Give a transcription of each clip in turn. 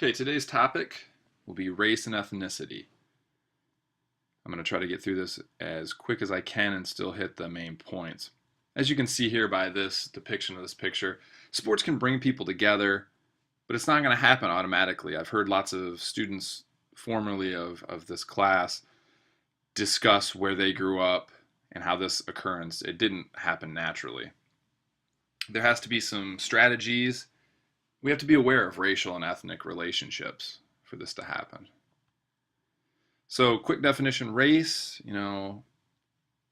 Okay, today's topic will be race and ethnicity. I'm going to try to get through this as quick as I can and still hit the main points. As you can see here by this depiction of this picture, sports can bring people together, but it's not going to happen automatically. I've heard lots of students formerly of this class discuss where they grew up and how this occurrence, it didn't happen naturally. There has to be some strategies. We have to be aware of racial and ethnic relationships for this to happen. So, quick definition: race,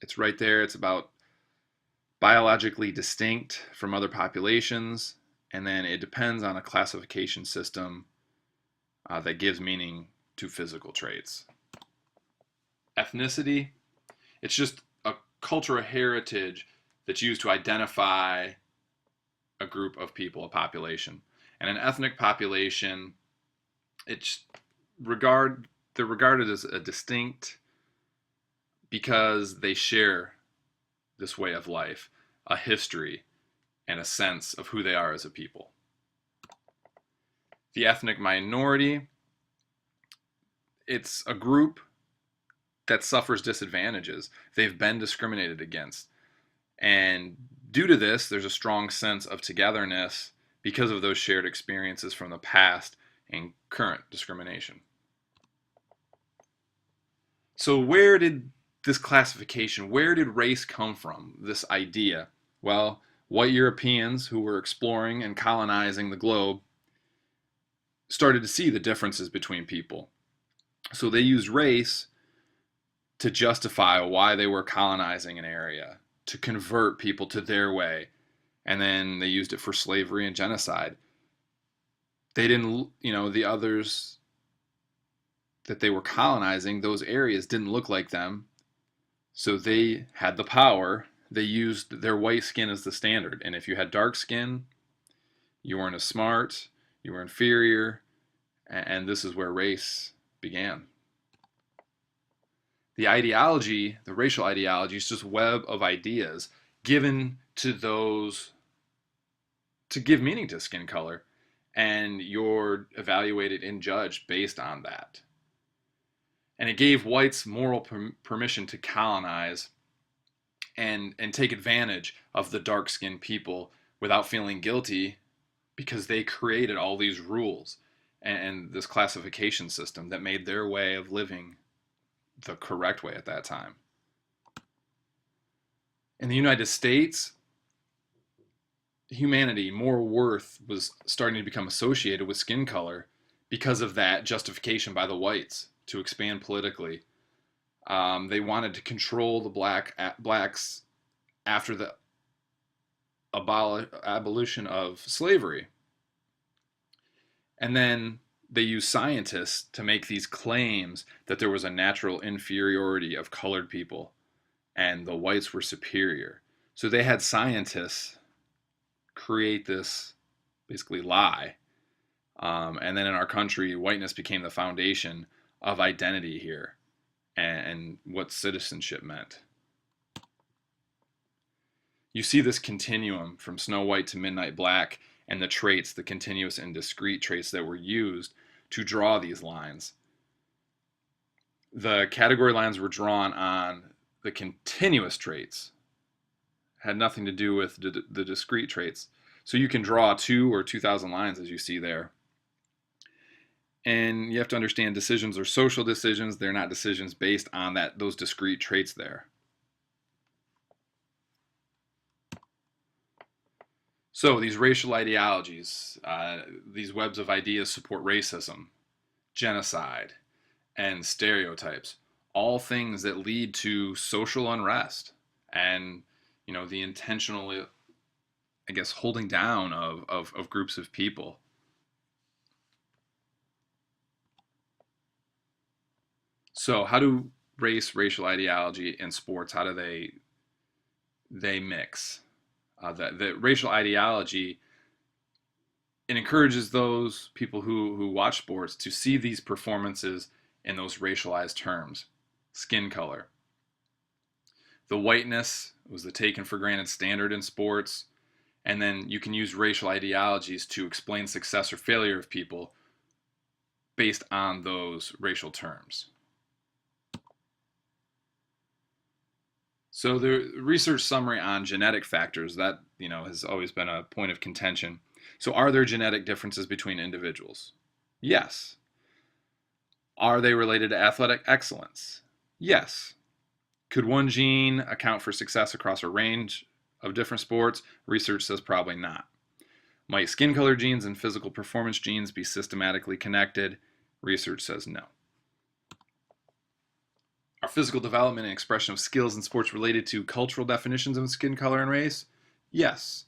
it's right there. It's about biologically distinct from other populations, and then it depends on a classification system that gives meaning to physical traits. Ethnicity, it's just a cultural heritage that's used to identify a group of people, a population. And an ethnic population, they're regarded as a distinct because they share this way of life, a history, and a sense of who they are as a people. The ethnic minority, it's a group that suffers disadvantages. They've been discriminated against. And due to this, there's a strong sense of togetherness because of those shared experiences from the past and current discrimination. So where did this classification, where did race come from, this idea? Well, white Europeans who were exploring and colonizing the globe started to see the differences between people. So they used race to justify why they were colonizing an area, to convert people to their way, and then they used it for slavery and genocide. They didn't, the others that they were colonizing, those areas didn't look like them, so they had the power. They used their white skin as the standard, and if you had dark skin, you weren't as smart, you were inferior, and this is where race began. The ideology, the racial ideology, is just a web of ideas given to those to give meaning to skin color, and you're evaluated and judged based on that. And it gave whites moral permission to colonize and take advantage of the dark-skinned people without feeling guilty because they created all these rules and this classification system that made their way of living the correct way at that time. In the United States, humanity, more worth was starting to become associated with skin color because of that justification by the whites to expand politically. They wanted to control the blacks after the abolition of slavery. And then they used scientists to make these claims that there was a natural inferiority of colored people and the whites were superior. So they had scientists create this basically lie. And then in our country, whiteness became the foundation of identity here and what citizenship meant. You see this continuum from Snow White to Midnight Black and the traits, the continuous and discrete traits that were used to draw these lines. The category lines were drawn on the continuous traits, had nothing to do with the discrete traits. So you can draw 2 or 2,000 lines as you see there. And you have to understand decisions are social decisions. They're not decisions based on those discrete traits there. So these racial ideologies, these webs of ideas support racism, genocide, and stereotypes, all things that lead to social unrest and, the intentional, holding down of groups of people. So how do racial ideology, and sports, how do they mix? The racial ideology, it encourages those people who watch sports to see these performances in those racialized terms. Skin color. The whiteness was the taken for granted standard in sports. And then you can use racial ideologies to explain success or failure of people based on those racial terms. So the research summary on genetic factors, that has always been a point of contention. So are there genetic differences between individuals? Yes. Are they related to athletic excellence? Yes. Could one gene account for success across a range of different sports? Research says probably not. Might skin color genes and physical performance genes be systematically connected? Research says no. Are physical development and expression of skills in sports related to cultural definitions of skin color and race? Yes.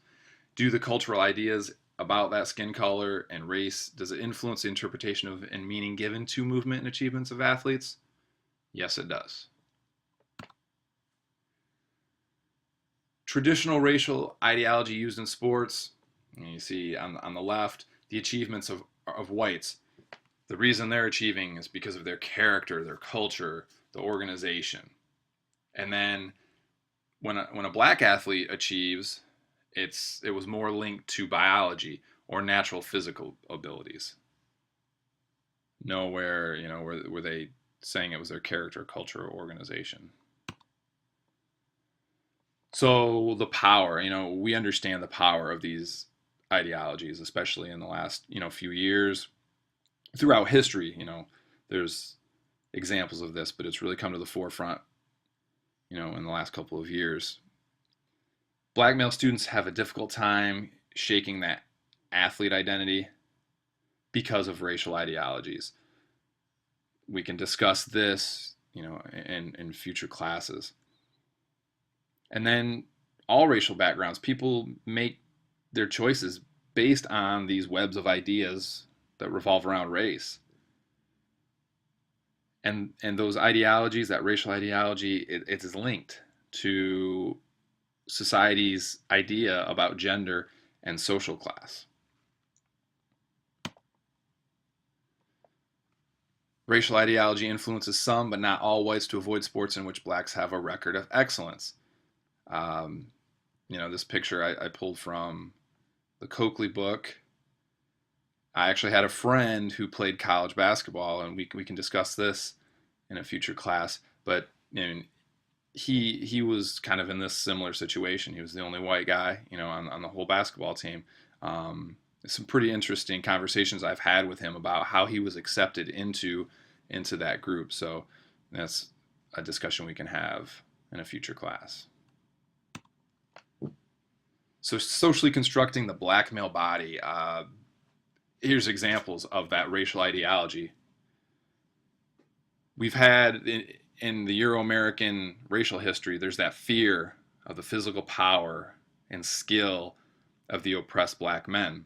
Do the cultural ideas about that skin color and race, does it influence the interpretation of and meaning given to movement and achievements of athletes? Yes, it does. Traditional racial ideology used in sports, you see on the left, the achievements of whites. The reason they're achieving is because of their character, their culture, the organization. And then when a black athlete achieves, it was more linked to biology or natural physical abilities. Nowhere, were they saying it was their character, culture, or organization. So the power, we understand the power of these ideologies, especially in the last, few years. Throughout history, there's examples of this, but it's really come to the forefront, in the last couple of years. Black male students have a difficult time shaking that athlete identity because of racial ideologies. We can discuss this, in future classes. And then all racial backgrounds, people make their choices based on these webs of ideas that revolve around race. And those ideologies, that racial ideology, it is linked to society's idea about gender and social class. Racial ideology influences some, but not all whites to avoid sports in which blacks have a record of excellence. This picture I pulled from the Coakley book. I actually had a friend who played college basketball, and we can discuss this in a future class. But he was kind of in this similar situation. He was the only white guy, on the whole basketball team. Some pretty interesting conversations I've had with him about how he was accepted into that group. So that's a discussion we can have in a future class. So socially constructing the black male body. Here's examples of that racial ideology. We've had in the Euro-American racial history, there's that fear of the physical power and skill of the oppressed black men.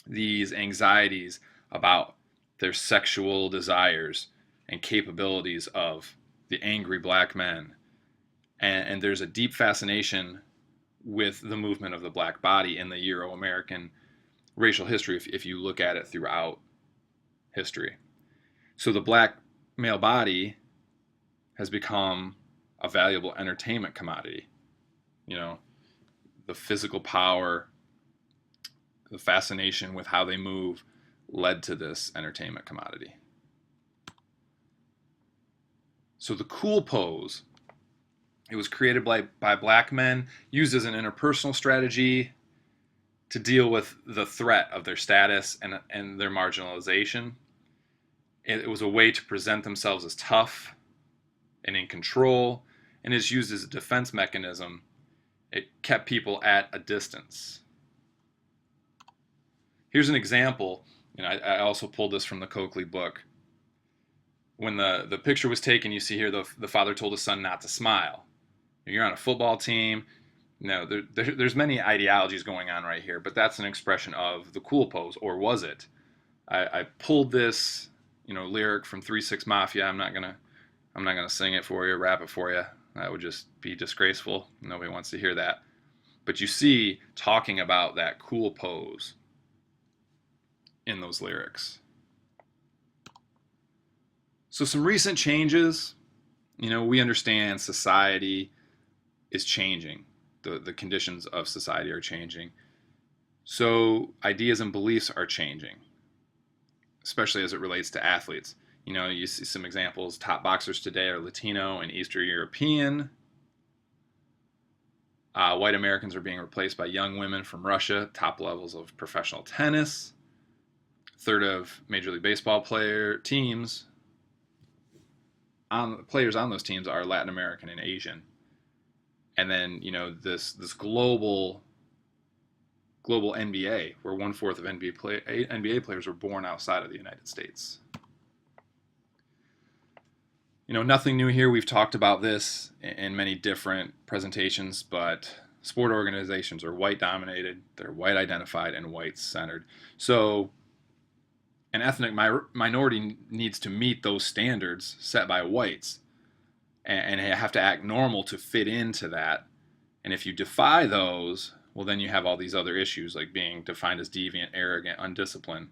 These anxieties about their sexual desires and capabilities of the angry black men. And there's a deep fascination with the movement of the black body in the Euro-American racial history if you look at it throughout history. So the black male body has become a valuable entertainment commodity. The physical power, the fascination with how they move led to this entertainment commodity. So the cool pose, it was created by black men, used as an interpersonal strategy to deal with the threat of their status and their marginalization. It was a way to present themselves as tough and in control, and is used as a defense mechanism. It kept people at a distance. Here's an example. I also pulled this from the Coakley book. When the picture was taken, you see here the father told his son not to smile. You're on a football team. There's many ideologies going on right here, but that's an expression of the cool pose, or was it? I pulled this, lyric from 3 6 Mafia. I'm not gonna sing it for you, rap it for you. That would just be disgraceful. Nobody wants to hear that. But you see talking about that cool pose in those lyrics. So some recent changes, we understand society is changing. The conditions of society are changing. So ideas and beliefs are changing. especially as it relates to athletes. You know, you see some examples. Top boxers today are Latino and Eastern European. White Americans are being replaced by young women from Russia, top levels of professional tennis. Third of Major League Baseball players on those teams are Latin American and Asian. And then, you know, this global NBA, where 1/4 of NBA players were born outside of the United States. You know, nothing new here. We've talked about this in many different presentations, but sport organizations are white dominated, they're white identified, and white centered. So an ethnic minority needs to meet those standards set by whites and have to act normal to fit into that. And if you defy those, well, then you have all these other issues like being defined as deviant, arrogant, undisciplined.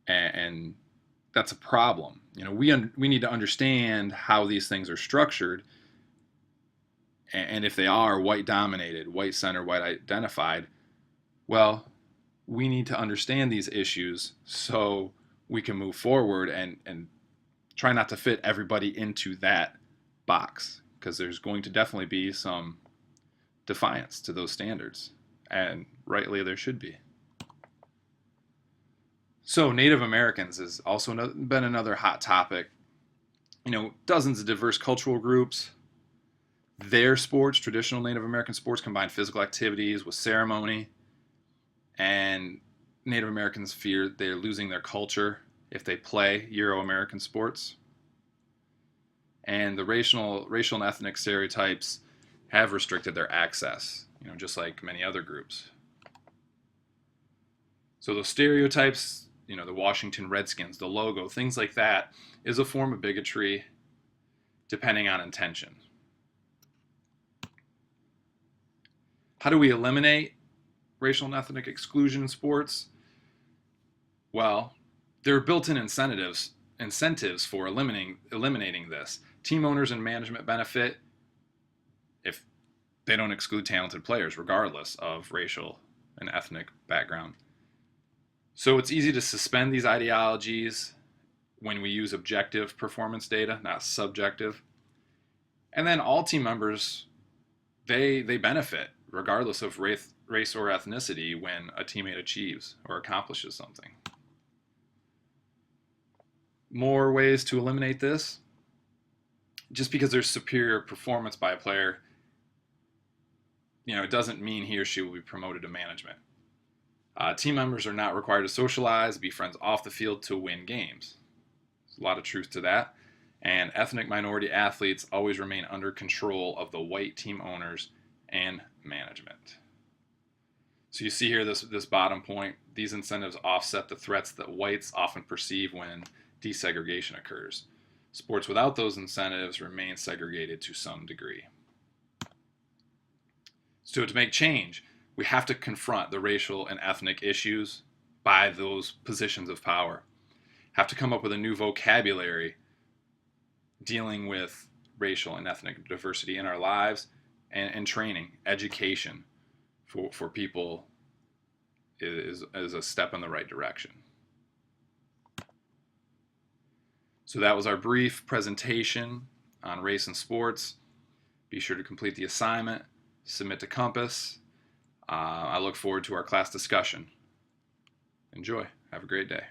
And that's a problem. You know, we need to understand how these things are structured, and if they are white dominated, white centered, white identified, well, we need to understand these issues so we can move forward and try not to fit everybody into that box, because there's going to definitely be some defiance to those standards, and rightly there should be. So Native Americans has also been another hot topic. You know, dozens of diverse cultural groups. Their sports, traditional Native American sports, combine physical activities with ceremony, and Native Americans fear they're losing their culture if they play Euro-American sports. And the racial and ethnic stereotypes have restricted their access, you know, just like many other groups. So those stereotypes, you know, the Washington Redskins, the logo, things like that, is a form of bigotry depending on intention. How do we eliminate racial and ethnic exclusion in sports? Well, there are built-in incentives for eliminating this. Team owners and management benefit if they don't exclude talented players, regardless of racial and ethnic background. So it's easy to suspend these ideologies when we use objective performance data, not subjective. And then all team members, they benefit regardless of race or ethnicity when a teammate achieves or accomplishes something. More ways to eliminate this. Just because there's superior performance by a player, you know, it doesn't mean he or she will be promoted to management. Team members are not required to socialize, be friends off the field to win games. There's a lot of truth to that. And ethnic minority athletes always remain under control of the white team owners and management. So you see here this bottom point, these incentives offset the threats that whites often perceive when desegregation occurs. Sports without those incentives remain segregated to some degree. So to make change, we have to confront the racial and ethnic issues by those positions of power. Have to come up with a new vocabulary dealing with racial and ethnic diversity in our lives, and training, education for people is a step in the right direction. So that was our brief presentation on race and sports. Be sure to complete the assignment, submit to Compass. I look forward to our class discussion. Enjoy. Have a great day.